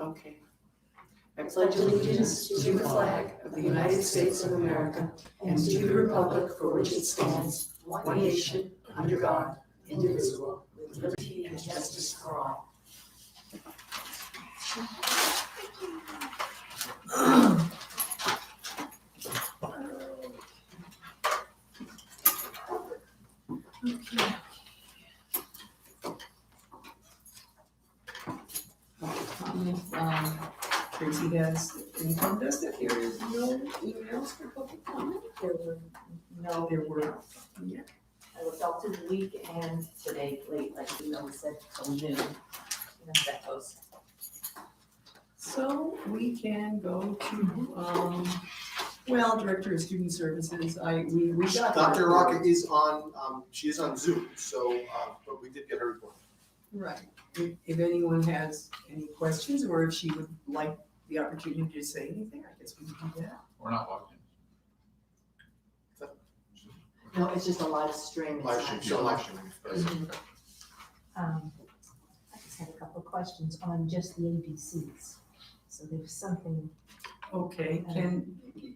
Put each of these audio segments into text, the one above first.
Okay. I pledge allegiance to the flag of the United States of America and to the republic for which it stands, one nation, under God, indivisible, with liberty and justice for all. Okay. Tracy has informed us that there is no emails for public comment. There were no. There were. Yeah. I looked all through the week and today late, like we said, till noon. You know how that goes. So we can go to, Director of Student Services, we got. Dr. Rocket is on, she is on Zoom, so, but we did get her report. Right. If anyone has any questions, or if she would like the opportunity to say anything, I guess we can do that. We're not watching. No, it's just a live stream. Live stream, she'll live stream. I just had a couple of questions on just the ABCs. So there's something. Okay,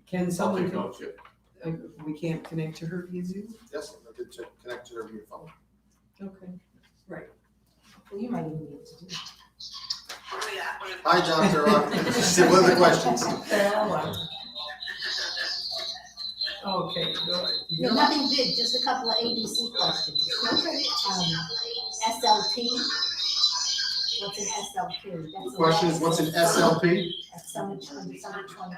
can I'll someone, take notes, yeah. we can't connect to her via Zoom? Yes, I did connect to her via phone. Okay, right. Well, you might even be able to do it. Hi, Dr. Rocket. She said, what are the questions? Okay, good. No, nothing big, just a couple of ABC questions. SLP. What's an SLP? The question is, what's an SLP? That's so much fun, so much fun.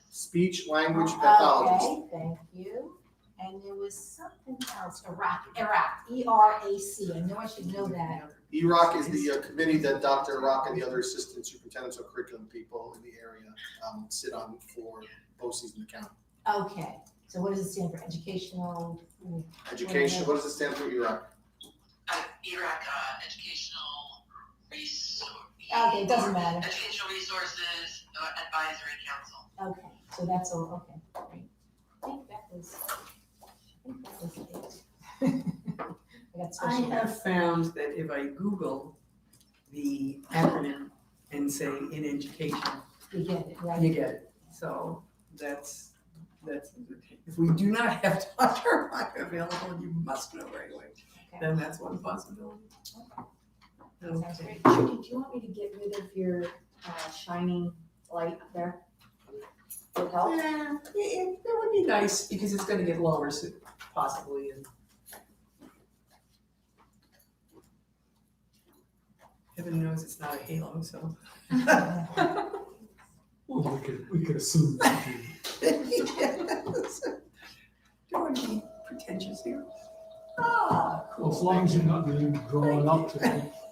Speech Language Pathologist. Okay, thank you. And there was something else, ERAC, E-R-A-C. I know I should know that. EROC is the committee that Dr. Rock and the other assistant superintendents or curriculum people in the area sit on for BOCES in the county. Okay, so what does it stand for? Educational? Education, what does it stand for, EROC? ERAC, Educational Resource. Okay, it doesn't matter. Educational Resources Advisory Council. Okay, so that's all, okay, great. I think that was it. I got I special. have found that if I Google the acronym and say in education, You get it, right? you get it. So that's, if we do not have Dr. Rock available, you must know right away. Okay. Then that's one possibility. Sounds Okay. great. Judy, do you want me to get rid of your shining light there? Would help? Yeah, it would be nice because it's gonna get lower so possibly and heaven knows it's not a halo, so. Well, we could assume that. Yes. Don't want to be pretentious here. Ah, cool. As long as you're not being drawn up to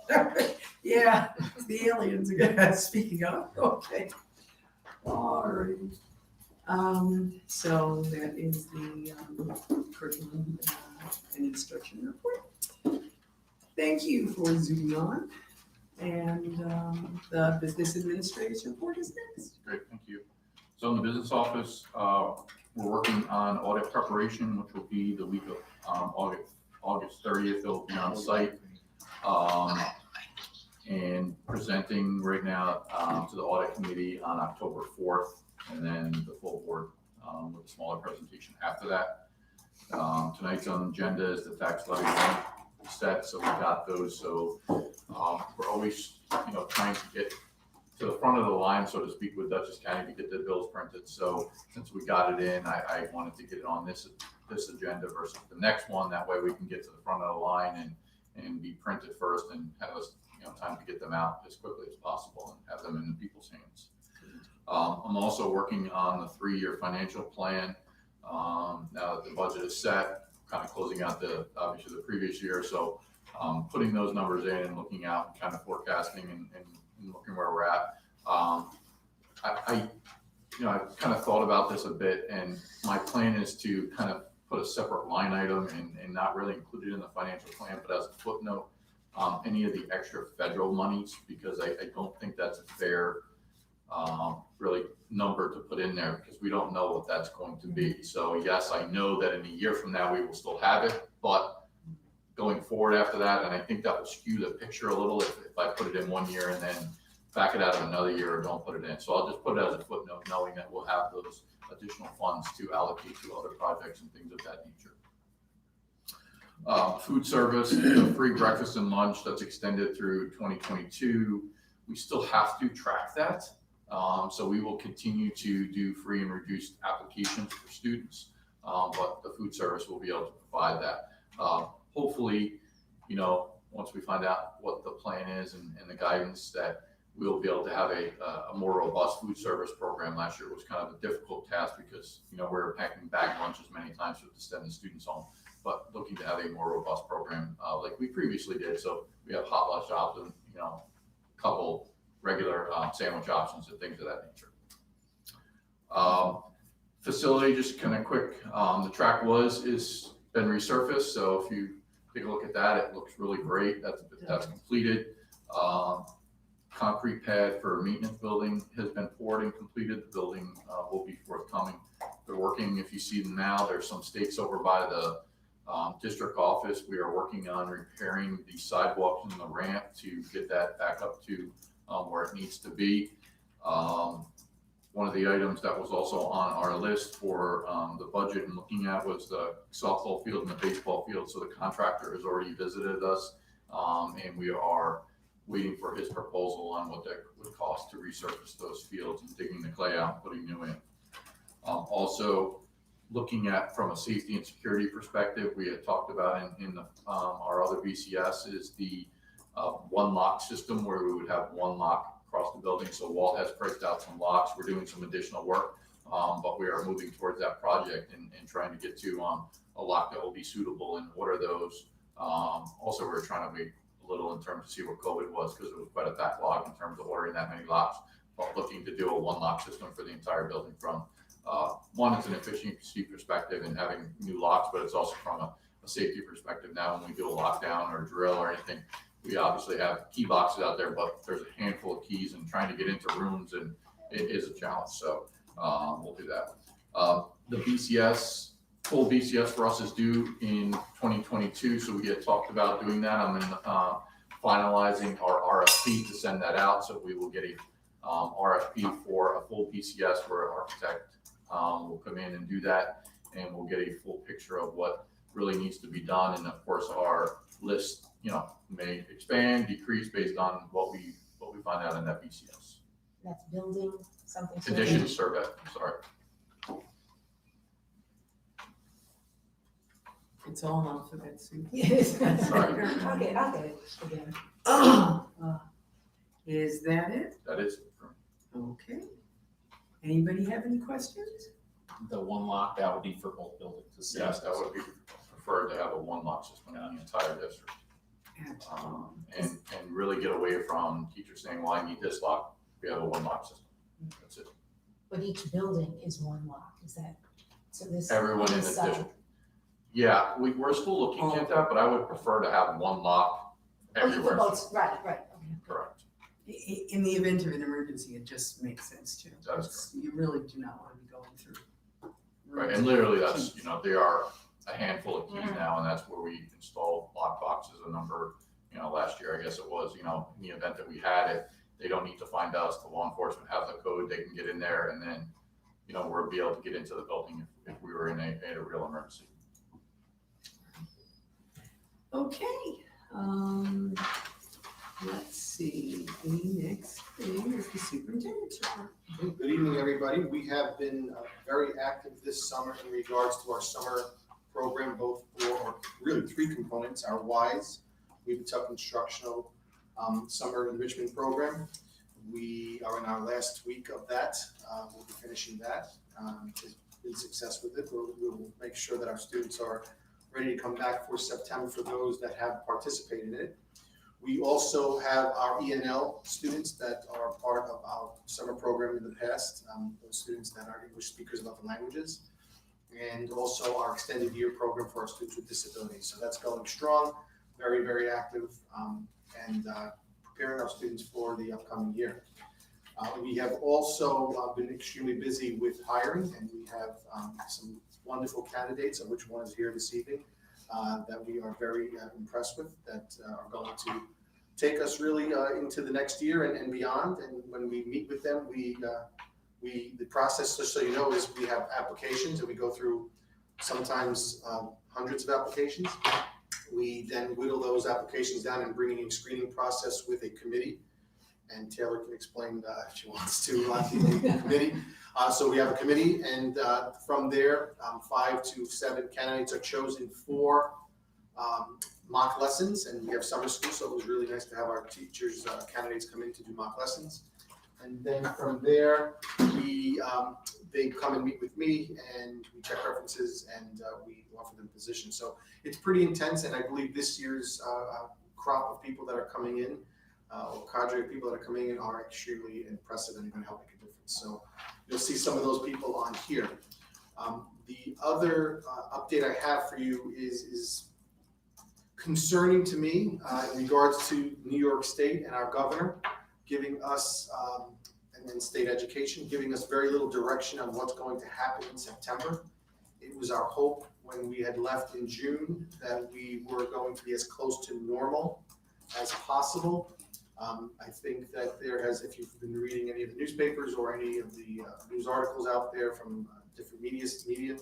it. Yeah, the aliens again, speaking of, okay. Alrighty. So that is the curriculum and instruction report. Thank you for zooming on. And the business administrator's report is next. Great, thank you. So in the business office, we're working on audit preparation, which will be the week of August 30th. It'll be on site. And presenting right now to the audit committee on October 4th, and then the full board with a smaller presentation after that. Tonight's on the agenda is the tax levy set, so we got those. So we're always, trying to get to the front of the line, so to speak, with Dutchess County to get the bills printed. So since we got it in, I wanted to get it on this agenda versus the next one. That way we can get to the front of the line and be printed first and have us, time to get them out as quickly as possible and have them in people's hands. I'm also working on the 3-year financial plan. Now that the budget is set, kind of closing out obviously the previous year. So putting those numbers in and looking out and kind of forecasting and looking where we're at. I kind of thought about this a bit, and my plan is to kind of put a separate line item and not really include it in the financial plan, but as a footnote, any of the extra federal monies, because I don't think that's a fair really number to put in there, because we don't know what that's going to be. So yes, I know that in a year from now we will still have it, but going forward after that, and I think that will skew the picture a little if I put it in one year and then back it out of another year or don't put it in. So I'll just put it as a footnote, knowing that we'll have those additional funds to allocate to other projects and things of that nature. Food service, the free breakfast and lunch that's extended through 2022. We still have to track that. So we will continue to do free and reduced applications for students, but the food service will be able to provide that. Hopefully, once we find out what the plan is and the guidance, that we'll be able to have a more robust food service program. Last year was kind of a difficult task because, we were packing bag lunches many times to send the students home, but looking to have a more robust program like we previously did. So we have hot lunch options, a couple regular sandwich options and things of that nature. Facility, just kind of quick, the track is been resurfaced. So if you take a look at that, it looks really great. That's completed. Concrete pad for maintenance building has been poured and completed. The building will be forthcoming. They're working, if you see them now, there's some stakes over by the district office. We are working on repairing the sidewalks and the ramp to get that back up to where it needs to be. One of the items that was also on our list for the budget and looking at was the softball field and the baseball field. So the contractor has already visited us, and we are waiting for his proposal on what that would cost to resurface those fields and digging the clay out and putting new in. Also, looking at from a safety and security perspective, we had talked about in our other BCS is the one lock system, where we would have one lock across the building. So Walt has priced out some locks. We're doing some additional work, but we are moving towards that project and trying to get to a lock that will be suitable. And what are those? Also, we're trying to wait a little in terms to see what COVID was, because it was quite a backlog in terms of ordering that many locks, but looking to do a one lock system for the entire building from one, it's an efficiency perspective and having new locks, but it's also from a safety perspective. Now, when we do a lockdown or drill or anything, we obviously have key boxes out there, but there's a handful of keys and trying to get into rooms, and it is a challenge. So we'll do that. The BCS, full BCS for us is due in 2022. So we had talked about doing that. I'm finalizing our RFP to send that out. So we will get a RFP for a full BCS where an architect will come in and do that, and we'll get a full picture of what really needs to be done. And of course, our list, may expand, decrease based on what we find out in that BCS. That's building something. Condition survey, sorry. It's all alphabet soup. Yes. Sorry. Okay, I'll get it again. Is that it? That is. Okay. Anybody have any questions? The one lock, that would be for both buildings. Yes, that would be preferred to have a one lock system in the entire district. And really get away from teachers saying, well, I need this lock. We have a one lock system. That's it. But each building is one lock, is that, so this. Everyone in the district. Yeah, we're still looking at that, but I would prefer to have one lock everywhere. Right, okay. Correct. In the event of an emergency, it just makes sense to. That's You really do not want to be going through. Right, and literally that's, there are a handful of keys now, and that's where we install lock boxes a number, last year, I guess it was, in the event that we had it, they don't need to find us, the law enforcement have the code, they can get in there, and then, we'll be able to get into the building if we were in a real emergency. Okay, let's see, the next thing is the superintendent's report. Good evening, everybody. We have been very active this summer in regards to our summer program, both for really three components: our WISE, Webutuck Instructional Summer Enrichment Program. We are in our last week of that. We'll be finishing that. Been success with it. We'll make sure that our students are ready to come back for September for those that have participated in it. We also have our E&L students that are part of our summer program in the past, those students that are English speakers of other languages, and also our extended year program for our students with disabilities. So that's going strong, very, very active, and preparing our students for the upcoming year. We have also been extremely busy with hiring, and we have some wonderful candidates, of which one is here this evening, that we are very impressed with, that are going to take us really into the next year and beyond. And when we meet with them, the process, just so you know, is we have applications and we go through sometimes hundreds of applications. We then whittle those applications down and bring in a screening process with a committee. And Taylor can explain if she wants to the committee. So we have a committee, and from there, 5 to 7 candidates are chosen for mock lessons, and we have summer school, so it was really nice to have our teachers, candidates come in to do mock lessons. And then from there, they come and meet with me, and we check references, and we offer them positions. So it's pretty intense, and I believe this year's crop of people that are coming in, or cadre of people that are coming in, are extremely impressive and going to help make a difference. So you'll see some of those people on here. The other update I have for you is concerning to me in regards to New York State and our governor giving us, and then state education, giving us very little direction on what's going to happen in September. It was our hope when we had left in June that we were going to be as close to normal as possible. I think that there has, if you've been reading any of the newspapers or any of the news articles out there from different media,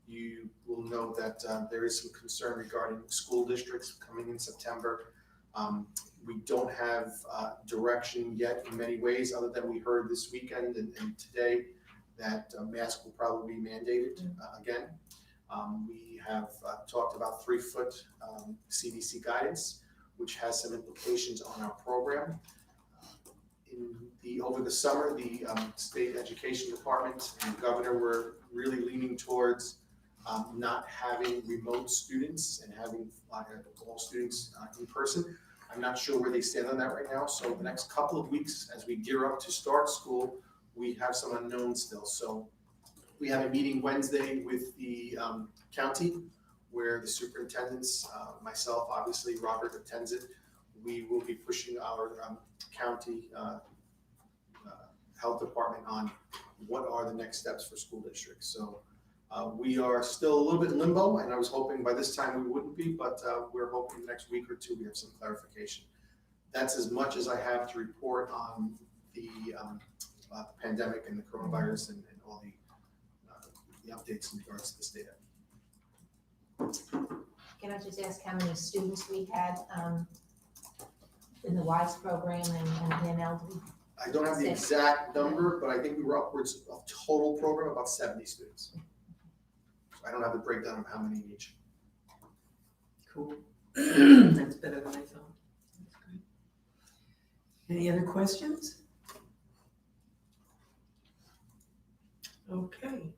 you will know that there is some concern regarding school districts coming in September. We don't have direction yet in many ways, other than we heard this weekend and today that masks will probably be mandated again. We have talked about 3-foot CDC guidance, which has some implications on our program. Over the summer, the state education department and the governor were really leaning towards not having remote students and having all students in person. I'm not sure where they stand on that right now. So the next couple of weeks, as we gear up to start school, we have some unknowns still. So we have a meeting Wednesday with the county, where the superintendents, myself, obviously, Robert attends it. We will be pushing our county health department on what are the next steps for school districts. So we are still a little bit in limbo, and I was hoping by this time we wouldn't be, but we're hoping the next week or two we have some clarification. That's as much as I have to report on the pandemic and the coronavirus and all the updates in regards to this data. Can I just ask how many students we had in the WISE program and NLD? I don't have the exact number, but I think we were upwards of total program about 70 students. So I don't have the breakdown of how many in each. Cool. That's better than I thought. That's great. Any other questions? Okay.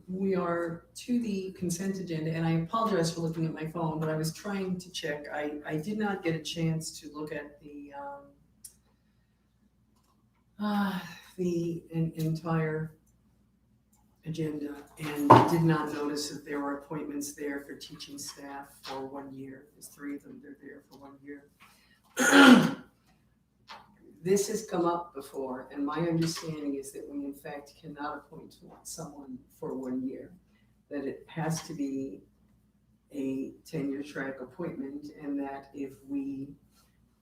We are to the consent agenda, and I apologize for looking at my phone, but I was trying to check. I did not get a chance to look at the entire agenda, and did not notice that there were appointments there for teaching staff for 1 year. There's 3 of them, they're there for 1 year. This has come up before, and my understanding is that we in fact cannot appoint someone for 1 year, that it has to be a tenure track appointment, and that if we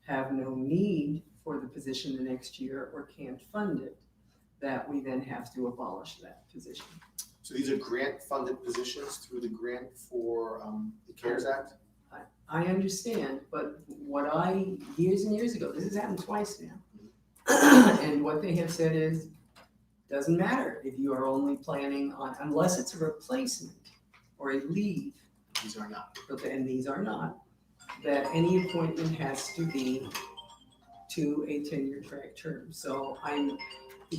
have no need for the position the next year or can't fund it, that we then have to abolish that position. So these are grant-funded positions through the grant for the CARES Act? I understand, but what years and years ago, this has happened twice now, and what they have said is, doesn't matter if you are only planning on, unless it's a replacement or a leave. These are not. And these are not, that any appointment has to be to a tenure track term. So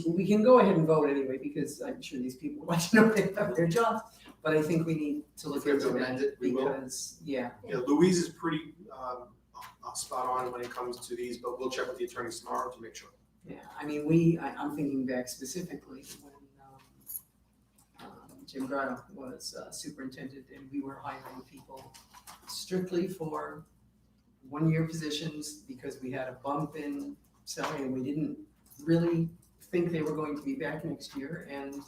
we can go ahead and vote anyway, because I'm sure these people want to know they have their jobs, but I think we need to look into that because, yeah. Yeah, Louise is pretty spot on when it comes to these, but we'll check with the attorneys tomorrow to make sure. Yeah, I mean, I'm thinking back specifically when Jim Grotto was superintendent, and we were hiring people strictly for 1 year positions because we had a bump in salary and we didn't really think they were going to be back next year. And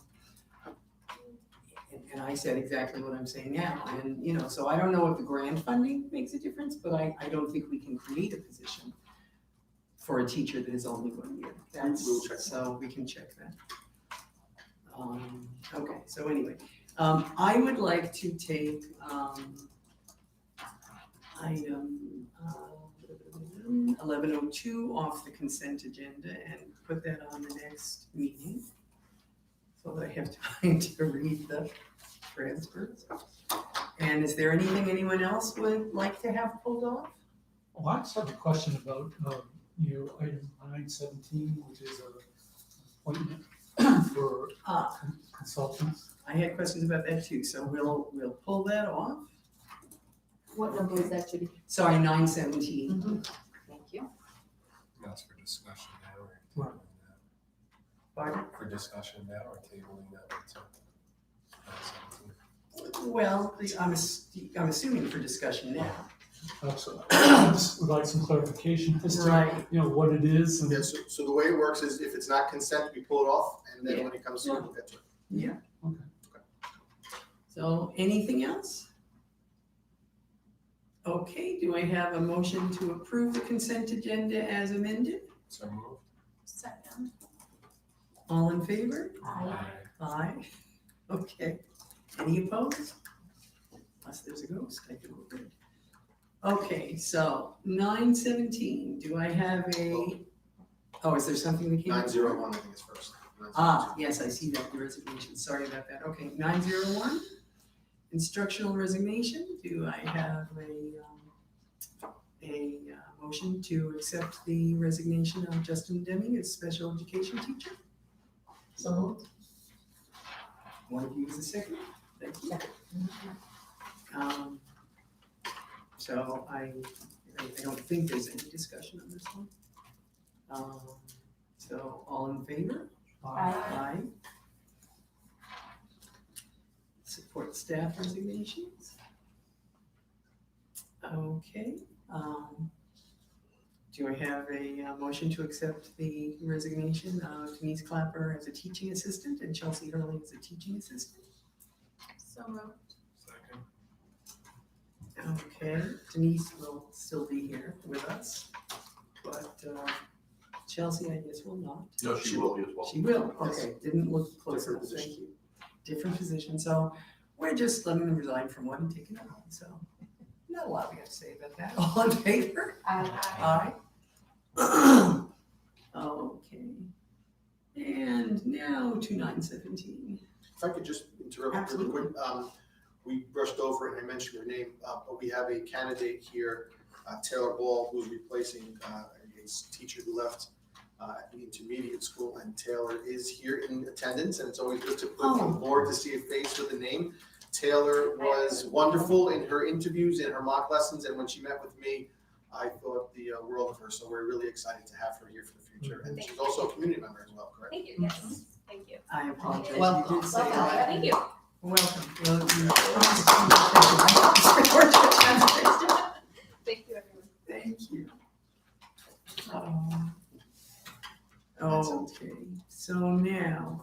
And I said exactly what I'm saying now, and, you know, so I don't know if the grant funding makes a difference, but I don't think we can create a position for a teacher that is only 1 year. We'll check that. So we can check that. Okay, so anyway, I would like to take, item, 1102 off the consent agenda and put that on the next meeting, so that I have time to read the transfers. And is there anything anyone else would like to have pulled off? Well, I just have a question about, item 917, which is a appointment for consultants. I had questions about that too, so we'll pull that off. What number is that, Judy? Sorry, 917. Thank you. That's for discussion now or Right. tabling that? Pardon? For discussion now or tabling that until 9:17? Well, I'm assuming for discussion now. So I just would like some clarification as to, Right. what it is. And Yeah, so the way it works is if it's not consent, we pull it off, and then when it comes to, we'll get to it. Yeah. Okay. So anything else? Okay, do I have a motion to approve the consent agenda as amended? So moved. Second. All in favor? Aye. Aye. Okay. Any opposed? Unless there's a ghost, I think we're good. Okay, so 917, do I have is there something we can't? 901, I think is first. 902. Yes, I see that, the resignation, sorry about that. Okay, 901, instructional resignation. Do I have a motion to accept the resignation of Justin Deming as special education teacher? So moved. One of you is the second? Thank you. So I don't think there's any discussion on this one. So all in favor? Aye. Support staff resignations. Okay, do I have a motion to accept the resignation of Denise Clapper as a teaching assistant and Chelsea Hurley as a teaching assistant? So moved. Second. Okay, Denise will still be here with us, but Chelsea, I guess, will not. No, she will be as well. She will, okay, didn't look close Different enough, thank position. you. Different position, so we're just letting them resign from one and taking it on, so not a lot we have to say about that. All in favor? Aye. Aye. Okay, and now to 917. If I could just interrupt really quick, we brushed over it and I mentioned her name, but we have a candidate here, Taylor Ball, who's replacing a teacher who left at the intermediate school, and Taylor is here in attendance, and it's always good to put on the board to see a face with a name. Taylor was wonderful in her interviews and her mock lessons, and when she met with me, I thought the world of her, so we're really excited to have her here for the future. And she's also a community member as well, correct? Thank you, yes, thank you. I apologize. You Welcome. did say that. Thank you. Welcome. Well, Thank you, everyone. Thank you. Okay, so now,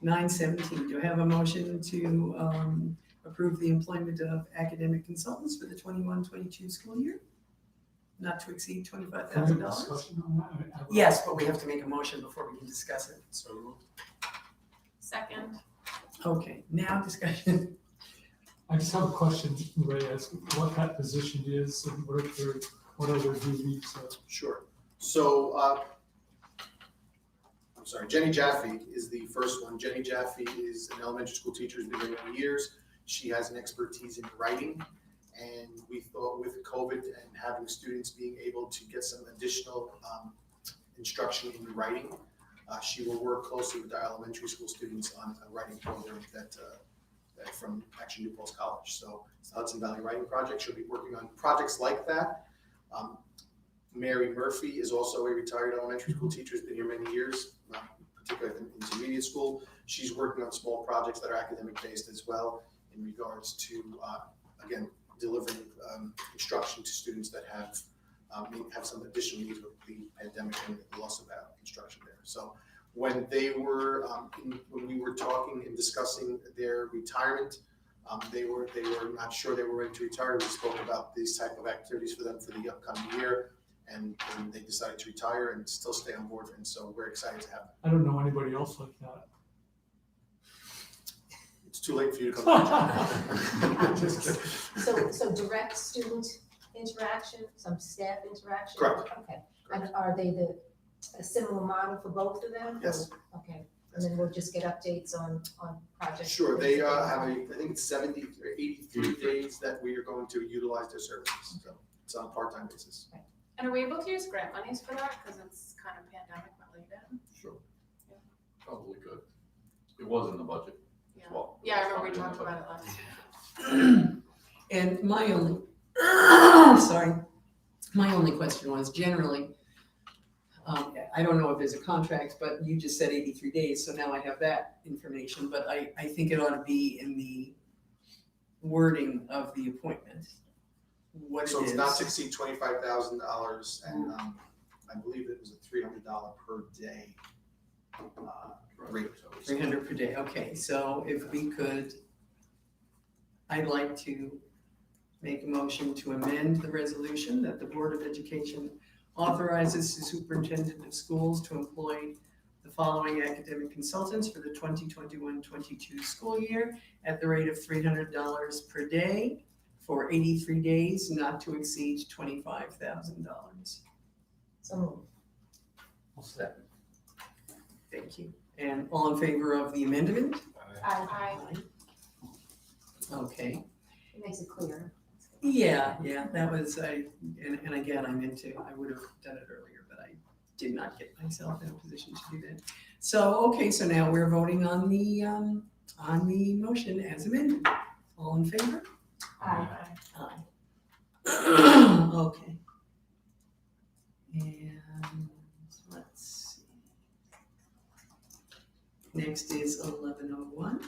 917, do I have a motion to approve the employment of academic consultants for the 21-22 school year? Not to exceed Can we have a $25,000? discussion on that? Yes, but we have to make a motion before we can discuss it. So moved. Second. Okay, now discussion. I just have a question, Ray, as to what that position is and what are their duties? Sure. So, I'm sorry, Jenny Jaffe is the first one. Jenny Jaffe is an elementary school teacher, has been there many years. She has an expertise in writing, and we thought with COVID and having students being able to get some additional instruction in writing, she will work closely with our elementary school students on a writing program that from actually New Paltz College. So it's the Hudson Valley Writing Project. She'll be working on projects like that. Mary Murphy is also a retired elementary school teacher, has been here many years, particularly in intermediate school. She's working on small projects that are academic based as well in regards to, again, delivering instruction to students that have some additional needs with the pandemic and the loss of instruction there. So when they were, when we were talking and discussing their retirement, they were not sure they were ready to retire. We spoke about these type of activities for them for the upcoming year, and they decided to retire and still stay on board, and so we're excited to have them. I don't know anybody else like that. It's too late for you to come back. Just kidding. So direct student interaction, some staff interaction? Correct. Okay, and are they a similar model for both of them? Yes. Okay, and then we'll just get updates on projects? Sure, they have I think it's 70 or 83 days that we are going to utilize their services, so it's on a part-time basis. And are we able to use grant monies for that? Because it's kind of pandemic related. Sure. Probably good. It was in the budget Yeah. as well. Yeah, I remember we It was talked funded in about the it last year. And my only, sorry, my only question was generally, I don't know if there's a contract, but you just said 83 days, so now I have that information, but I think it ought to be in the wording of the appointment. What it So it's is. not to exceed $25,000, and I believe it was a $300 per day rate. budget. 300 per day, okay, so if we could, I'd like to make a motion to amend the resolution that the Board of Education authorizes the superintendent of schools to employ the following academic consultants for the 2021-22 school year at the rate of $300 per day for 83 days, not to exceed $25,000. So moved. I'll second. Thank you. And all in favor of the amendment? Aye. Okay. It makes it clear. Yeah, that was, and again, I would have done it earlier, but I did not get myself in a position to do that. So, okay, so now we're voting on the motion as amended. All in favor? Aye. Aye. Okay. And let's see. Next is 1101.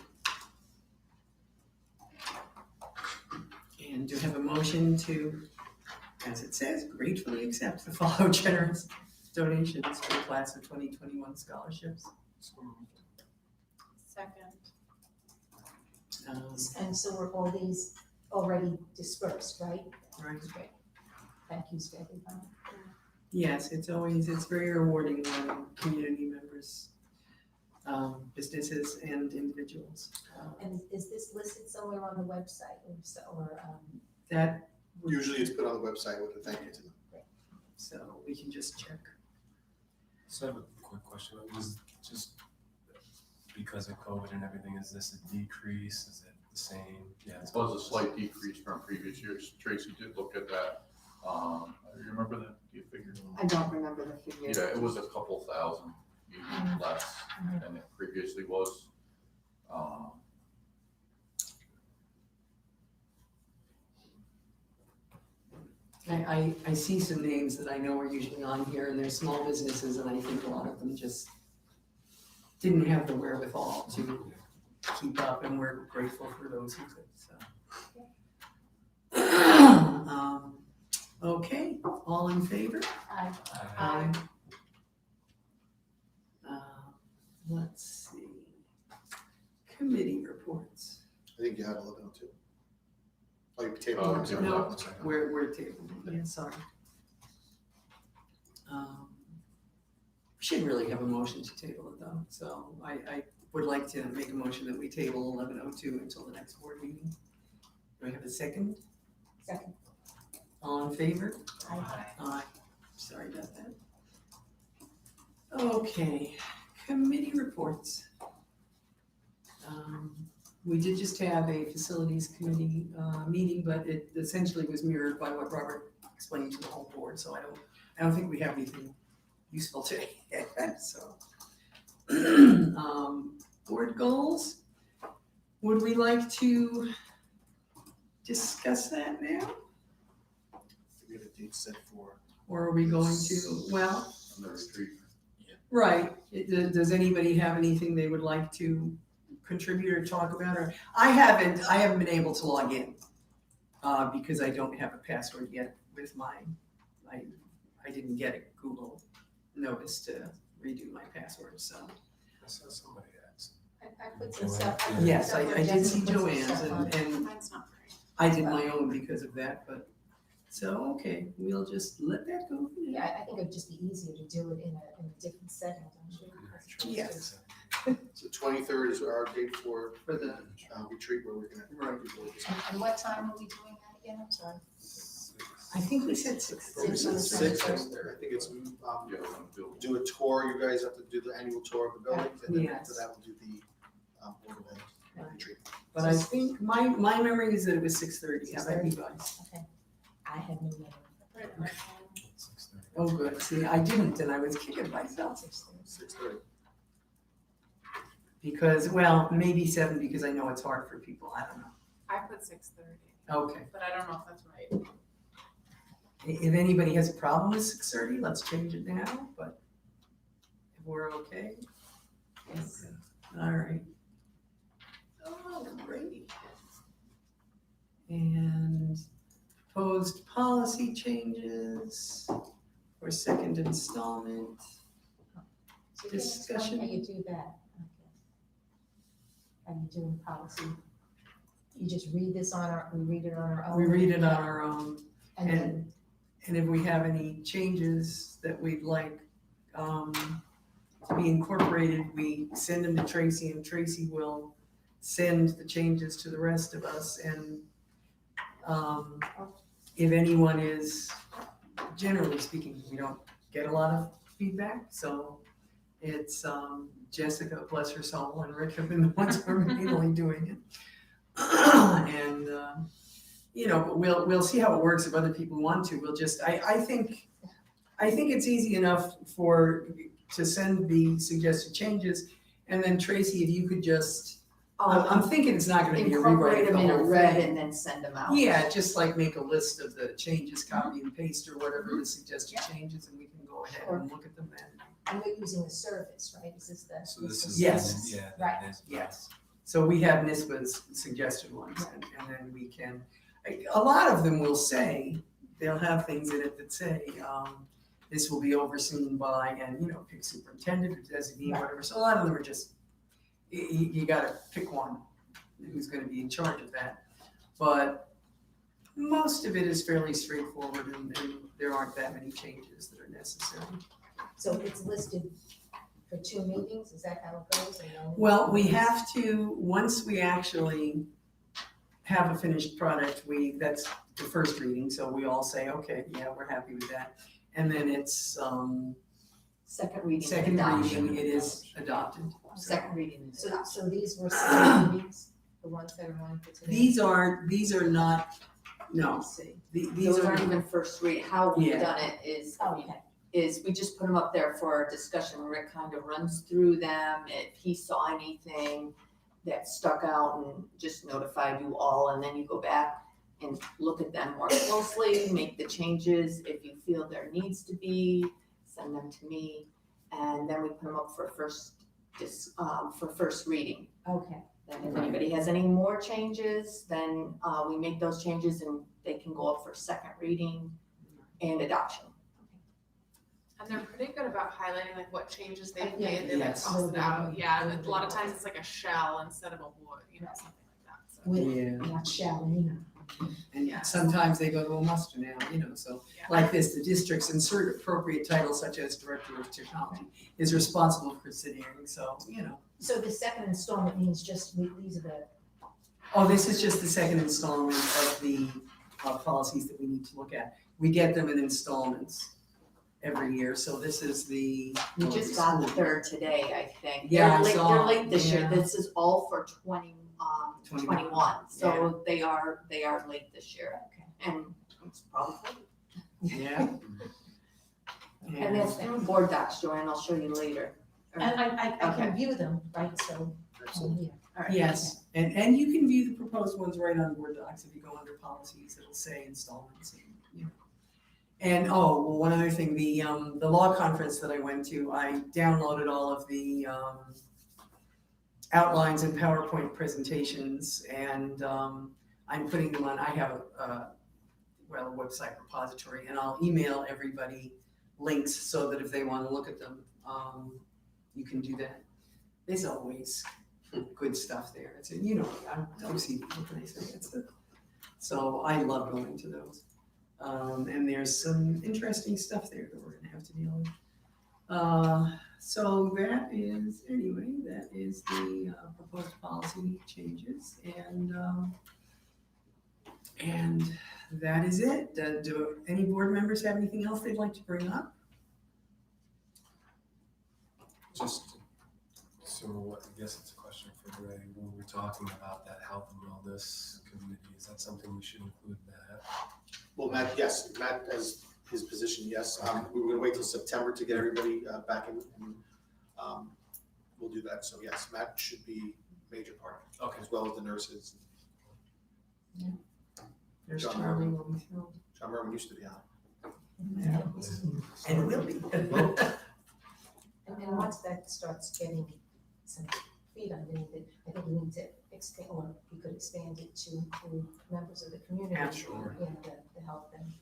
And to have a motion to, as it says, gratefully accept the following generous donations for the class of 2021 scholarships. Second. And so were all these already dispersed, right? Right. Great. Thank you, Stephanie. Yes, it's very rewarding when community members, businesses and individuals. And is this listed somewhere on the website or That, Usually it's put on the website with a thank you to them. so we can just check. So I have a quick question. Was just because of COVID and everything, is this a decrease? Is it the same? Yeah, It was a slight decrease from previous years. Tracy did look at that. You remember that? Do you figure? I don't remember the figure. Yeah, it was a couple thousand, maybe less than it previously was. I see some names that I know are usually on here, and they're small businesses, and I think a lot of them just didn't have the wherewithal to keep up, and we're grateful for those who could, so. Okay, all in favor? Aye. Aye. Let's see. Committee reports. I think you had 1102. Oh, you tabled Oh, it. yeah. No, we're tabled, yeah, sorry. We should really have a motion to table it though, so I would like to make a motion that we table 1102 until the next board meeting. Do I have a second? Second. All in favor? Aye. Aye. Sorry about that. Okay, committee reports. We did just have a facilities committee meeting, but it essentially was mirrored by what Robert explained to the whole board, so I don't think we have anything useful today. So, board goals. Would we like to discuss that now? We have a date set for. Or are we going to, well, On the retreat. right, does anybody have anything they would like to contribute or talk about? Or I haven't been able to log in because I don't have a password yet with I didn't get a Google notice to redo my password, so. I saw somebody asked. I put some stuff. Yes, I did see Jessica put some Joanne's stuff on. and Mine's not free. I did my own because of that, but, so, okay, we'll just let that go. Yeah, I think it'd just be easier to do it in a different setting, don't you? Yes. So 23rd is our date for For the, retreat where we're gonna. Right. And what time are we doing that again? I'm sorry. I think we said 6. We said 6, and I think it's, Yeah, we're gonna do- do a tour, you guys have to do the annual tour of the buildings, and then after Yes. that, we'll do the, board event retreat. But I think my memory is that it was 6:30. How about you guys? Okay. I have no memory. I put it in my phone. 6:30. Oh, good. See, I didn't, and I was kicking myself. 6:30. Because, well, maybe 7 because I know it's hard for people. I don't know. I put 6:30, Okay. but I don't know if that's right. If anybody has a problem with 6:30, let's change it now, but if we're okay. Yes. All right. Oh, great. And proposed policy changes for second installment. So you can explain Discussion. how you do that. Okay. How you doing policy? You just read this we read it on our own? We read it on our own. And then, And if we have any changes that we'd like to be incorporated, we send them to Tracy, and Tracy will send the changes to the rest of us. And if anyone is, generally speaking, we don't get a lot of feedback, so it's Jessica, bless her soul, and Rick have been the ones who are mainly doing it. And you know, but we'll see how it works. If other people want to, we'll just, I think it's easy enough to send the suggested changes, and then Tracy, if you could just, I'm thinking it's not gonna be a rewrite Incorporate of the them in a whole red thing. and then send them out. Yeah, just like make a list of the changes, copy and paste or whatever the suggested changes, and we can go ahead and look at them then. and we're using the service, right? Is this the? So this is. Yes. Yeah. Right. that is- Yes, so we have NISBA's suggested ones, and then we can, a lot of them will say, they'll have things in it that say, this will be overseen by, and, you know, pick superintendent or designee, Right. whatever, so a lot of them are just, you gotta pick one who's gonna be in charge of that. But most of it is fairly straightforward, and there aren't that many changes that are necessary. So it's listed for 2 meetings, is that how it goes? And then- Well, we have to, once we actually have a finished product, that's the first reading, so we all say, okay, yeah, we're happy with that. And then it's, Second reading and second adoption. reading, it is adopted. Second reading and So adoption. these were second meetings, the ones that are on for today? These are not, no, Let's see. these Those are, aren't even first read. How we've Yeah. done it is, Okay, we just put them up there for discussion. Rick kind of runs through them. If he saw anything that stuck out and just notified you all, and then you go back and look at them more closely, make the changes. If you feel there needs to be, send them to me, and then we put them up for first reading. okay. Then if anybody has any more changes, then we make those changes and they can go up for second reading and adoption. And they're pretty good about highlighting like what changes they've Yeah. made, they like Yes. toss it out, yeah, and a lot of times it's like a shell instead of a wood, you know, something like that, so. With, yeah, not shall, you know. and Yes. sometimes they go to a muster now, you know, so. Yeah. Like this, the district's insert appropriate titles such as Director of Technology is responsible for considering, so, you know. So the second installment means just, these are the, Oh, this is just the second installment of the policies that we need to look at. We get them in installments every year, so this is the. We just got the third today, I think. Yeah, I They're late, saw, they're late this year. yeah. This is all for 21, so they are late this year. okay. And it's probably, Yeah. and that's in board docs, Joanne, I'll show you later. And I Okay. can view them, right, so, Excellent. yeah. All right. Yes, and you can view the proposed ones right on Board Docs. If you go under policies, it'll say installments, and, you know. And, oh, well, one other thing, the law conference that I went to, I downloaded all of the outlines and PowerPoint presentations, and I'm putting them on, I have a website repository, and I'll email everybody links so that if they wanna look at them, you can do that. There's always good stuff there. It's, you know, I'm OCD, what can I say? So I love going to those. And there's some interesting stuff there that we're gonna have to deal with. So that is the proposed policy changes, and that is it. Do any board members have anything else they'd like to bring up? Just, so I guess it's a question for Ray, when we're talking about that health and wellness committee, is that something we should include that? Well, Matt, yes, Matt as his position, yes. We were gonna wait till September to get everybody back in, and we'll do that. So yes, Matt should be a major part, Okay. as well as the nurses. There's John Charlie Merwin. will be thrilled. John Merwin used to be on. And will be. And once that starts getting some feet underneath it, I think we need to extend, or we could expand it to include members of the community. Absolutely. In the help and.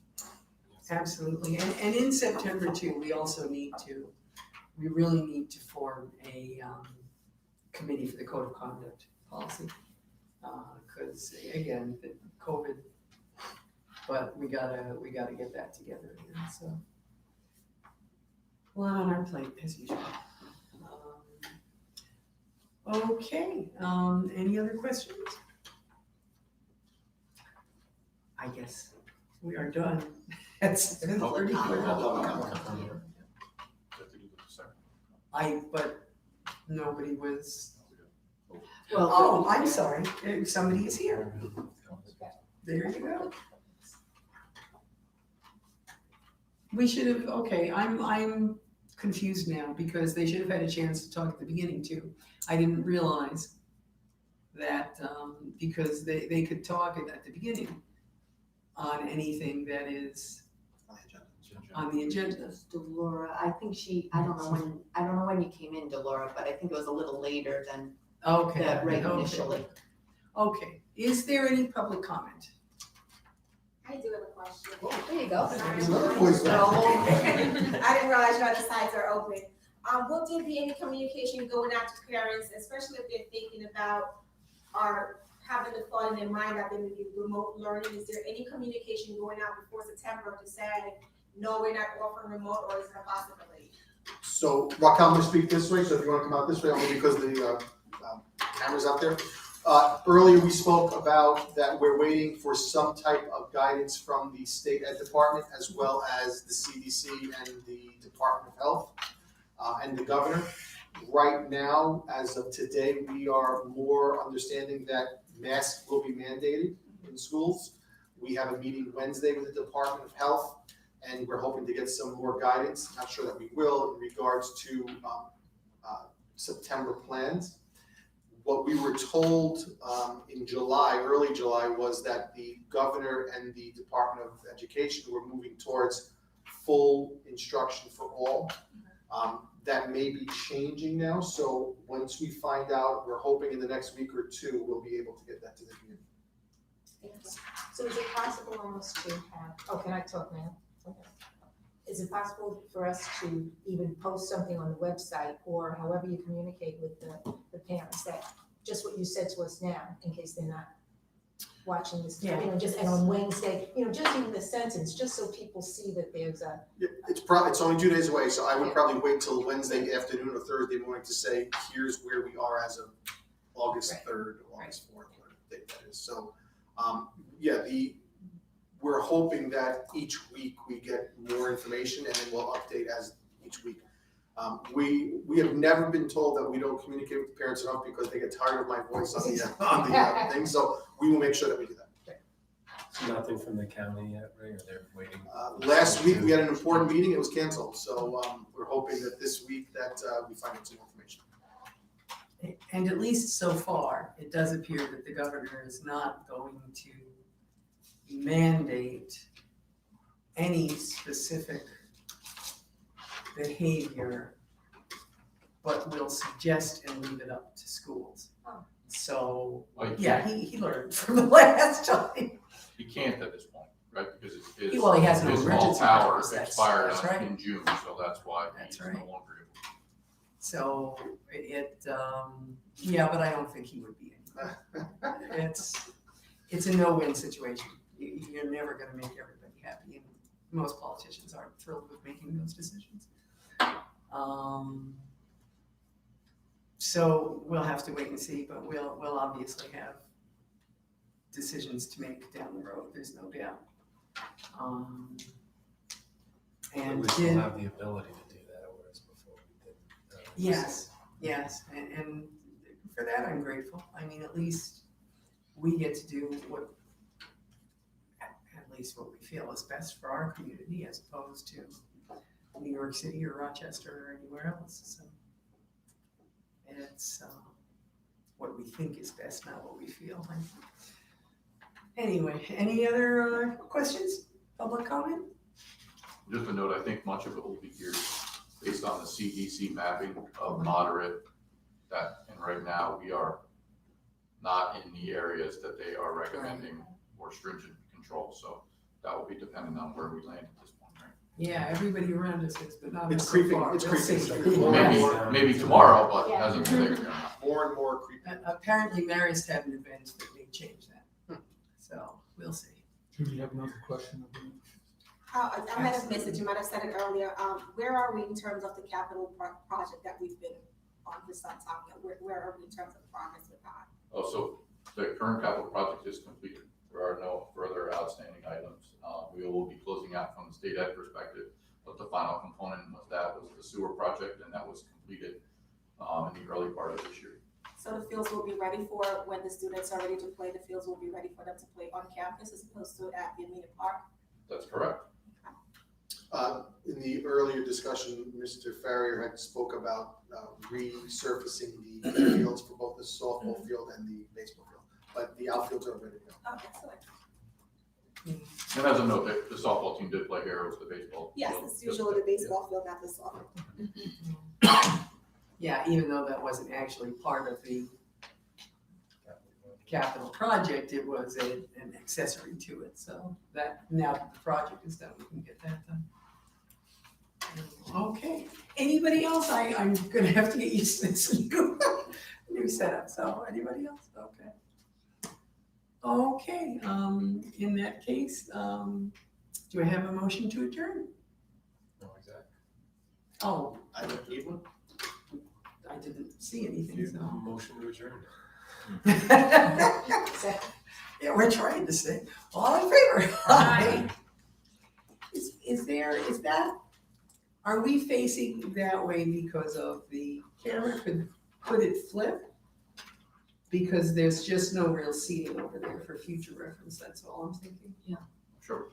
Absolutely, and in September too, we really need to form a committee for the code of conduct policy. Cause again, the COVID, but we gotta get that together again, so. A lot on our plate as usual. Okay, any other questions? I guess we are done. It's been Public 34. comment. But nobody was, Well, oh, I'm sorry, somebody is here. There you go. We should have, okay, I'm confused now because they should have had a chance to talk at the beginning too. I didn't realize that, because they could talk at the beginning on anything that is on the agenda. Delora, I think I don't know when you came in, Delora, but I think it was a little later than Okay. that rate okay. initially. Okay, is there any public comment? I do have a question. There you go. I didn't realize your other sites are open. Will there be any communication going out to parents, especially if they're thinking about or having the thought in their mind that they may be remote learning? Is there any communication going out before September to say, no, we're not offering remote, or is it a possibility? So Raquel, I'm gonna speak this way, so if you wanna come out this way, only because the camera's out there. Earlier we spoke about that we're waiting for some type of guidance from the state ed department as well as the CDC and the Department of Health and the governor. Right now, as of today, we are more understanding that masks will be mandated in schools. We have a meeting Wednesday with the Department of Health, and we're hoping to get some more guidance. Not sure that we will in regards to September plans. What we were told in July, early July, was that the governor and the Department of Education were moving towards full instruction for all. That may be changing now, so once we find out, we're hoping in the next week or two, we'll be able to get that to the community. So is it possible almost to have, oh, can I talk now? Okay. Is it possible for us to even post something on the website or however you communicate with the parents, that just what you said to us now, in case they're not watching this, just, and on Wednesday, just even the sentence, just so people see that there's a. Yeah, it's only 2 days away, so I would probably wait till Wednesday afternoon or Thursday morning to say, here's where we are as of August 3rd, or August 4th, whatever date that is. So, we're hoping that each week we get more information and then we'll update as each week. We have never been told that we don't communicate with the parents enough because they get tired of my voice on the thing. So we will make sure that we do that. So nothing from the county yet, Ray, or they're waiting? Last week we had an important meeting. It was canceled. So we're hoping that this week that we find out some information. And at least so far, it does appear that the governor is not going to mandate any specific behavior, but will suggest and leave it up to schools. So, Well, yeah, he learned from the last time. He can't at this point. right? Because his, Well, he has no his all emergency power powers, that's expired right. in June, so that's why That's he's no right. longer able. So yeah, but I don't think he would be anyway. It's a no-win situation. You're never gonna make everybody happy, and most politicians aren't thrilled with making those decisions. So we'll have to wait and see, but we'll obviously have decisions to make down the road, there's no doubt. At And least we'll have the ability to do that, whereas before we didn't. yes, and for that I'm grateful. I mean, at least we get to do at least what we feel is best for our community, as opposed to New York City or Rochester or anywhere else. So it's what we think is best, not what we feel. Anyway, any other questions? Public comment? Just a note, I think much of it will be geared based on the CDC mapping of moderate, and right now we are not in the areas that they are recommending more stringent control, so that will be dependent on where we land at this point, right? Yeah, everybody around us is, but not It's us so creeping, far. it's We'll creeping. see. It's more and more- Maybe tomorrow, but Yeah. hasn't been there yet. More and more creeping. Apparently Marist had an event that may change that, so we'll see. Do you have another question? I might have missed it, you might have said it earlier, where are we in terms of the capital project that we've been on for some time now? Where are we in terms of progress with that? Oh, so the current capital project is completed. There are no further outstanding items. We will be closing out from the state ed perspective, but the final component of that was the sewer project, and that was completed in the early part of this year. So the fields will be ready for when the students are ready to play, the fields will be ready for them to play on campus as opposed to at the Amina Park? That's correct. In the earlier discussion, Mr. Farrier had spoke about resurfacing the fields for both the softball field and the baseball field, but the outfields are ready to go. Oh, excellent. And as a note, the softball team did play here, it was the baseball. Yes, field. it's usually the baseball field, not the softball. Yeah, even though that wasn't actually part of the capital project, it was an accessory to it, so that, now that the project is done, we can get that done. Okay, anybody else? I'm gonna have to get used to this new setup, so anybody else? Okay, in that case, do I have a motion to adjourn? No, exactly. Oh, I don't need one. I didn't see anything, You so. motion to adjourn. Yeah, we're trying to say, all in favor? Aye. Are we facing that way because of the camera? Could it flip? Because there's just no real seating over there for future reference, that's all I'm thinking. Sure.